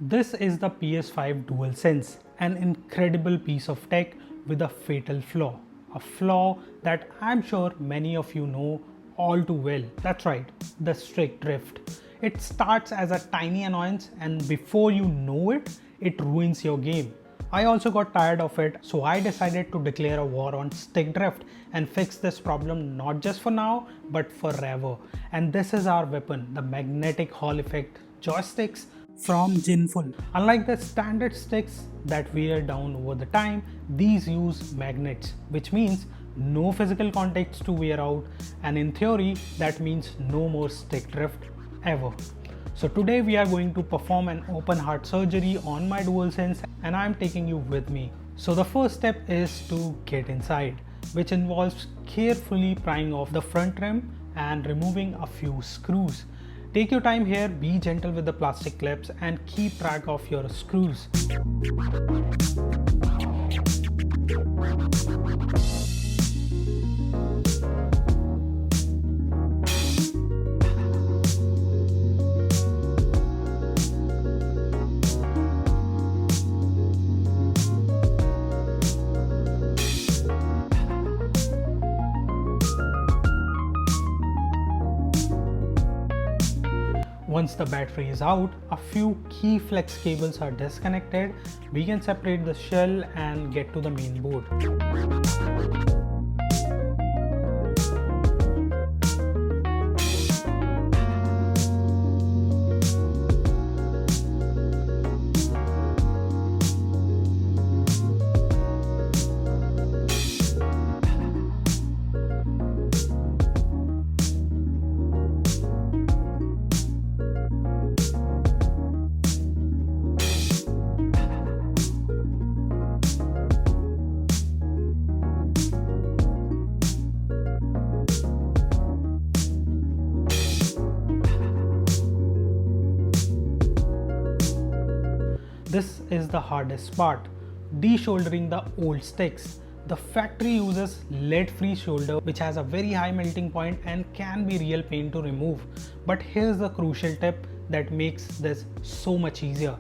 This is the PS5 DualSense, an incredible piece of tech with a fatal flaw. A flaw that I'm sure many of you know all too well. That's right, the stick drift. It starts as a tiny annoyance and before you know it, it ruins your game. I also got tired of it, so I decided to declare a war on stick drift and fix this problem not just for now, but forever. And this is our weapon, the magnetic Hall Effect joysticks from Ginful. Unlike the standard sticks that wear down over the time, these use magnets, which means no physical contacts to wear out, and in theory that means no more stick drift ever. So today we are going to perform an open heart surgery on my DualSense and I am taking you with me. So the first step is to get inside, which involves carefully prying off the front rim and removing a few screws. Take your time here, be gentle with the plastic clips and keep track of your screws. Once the battery is out, a few key flex cables are disconnected. We can separate the shell and get to the main board. This is the hardest part, desoldering the old sticks. The factory uses lead-free solder which has a very high melting point and can be real pain to remove. But here's the crucial tip that makes this so much easier.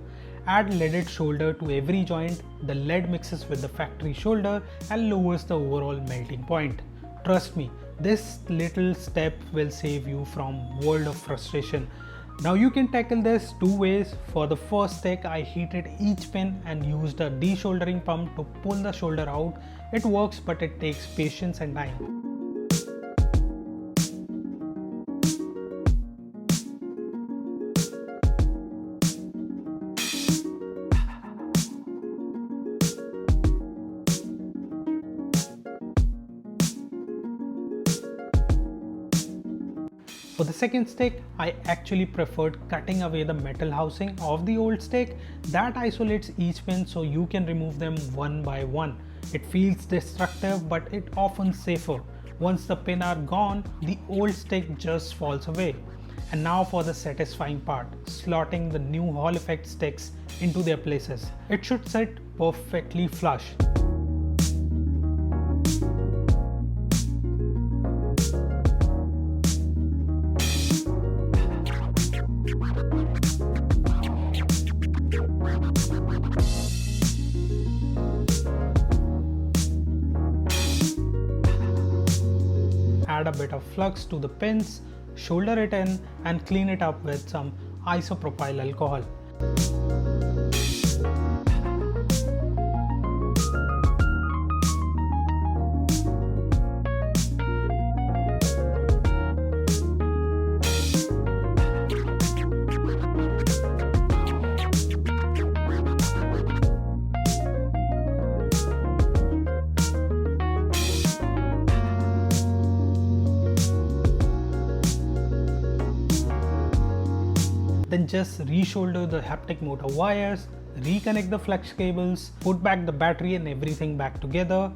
Add leaded solder to every joint. The lead mixes with the factory solder and lowers the overall melting point. Trust me, this little step will save you from world of frustration. Now you can tackle this two ways. For the first stick, I heated each pin and used a desoldering pump to pull the solder out. It works, but it takes patience and time. For the second stick, I actually preferred cutting away the metal housing of the old stick. That isolates each pin so you can remove them one by one. It feels destructive, but it often safer. Once the pins are gone, the old stick just falls away. And now for the satisfying part, slotting the new Hall Effect sticks into their places. It should sit perfectly flush. Add a bit of flux to the pins, solder it in and clean it up with some isopropyl alcohol. Then just resolder the haptic motor wires, reconnect the flex cables, put back the battery and everything back together.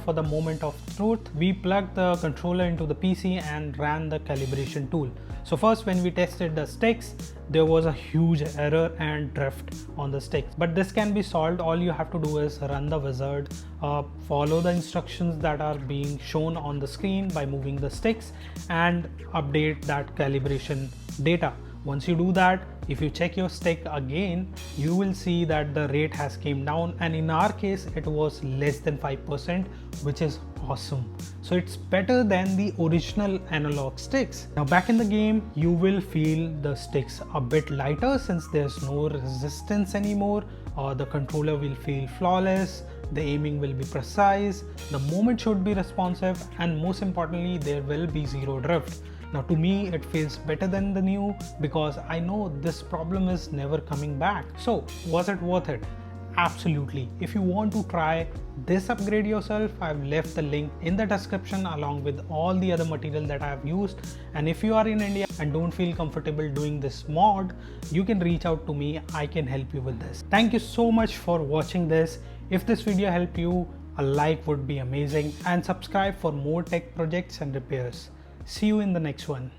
for the moment of truth, we plugged the controller into the PC and ran the calibration tool. So first, when we tested the sticks, there was a huge error and drift on the sticks, but this can be solved. All you have to do is run the wizard, follow the instructions that are being shown on the screen by moving the sticks, and update that calibration data. Once you do that, if you check your stick again, you will see that the rate has came down, and in our case it was less than 5%, which is awesome. So it's better than the original analog sticks. Now back in the game, you will feel the sticks a bit lighter since there's no resistance anymore. The controller will feel flawless, the aiming will be precise, the movement should be responsive, and most importantly, there will be zero drift. Now to me, it feels better than the new because I know this problem is never coming back. So was it worth it? Absolutely. If you want to try this upgrade yourself, I've left the link in the description along with all the other material that I have used. And if you are in India and don't feel comfortable doing this mod, you can reach out to me. I can help you with this. Thank you so much for watching this. If this video helped you, a like would be amazing, and subscribe for more tech projects and repairs. See you in the next one.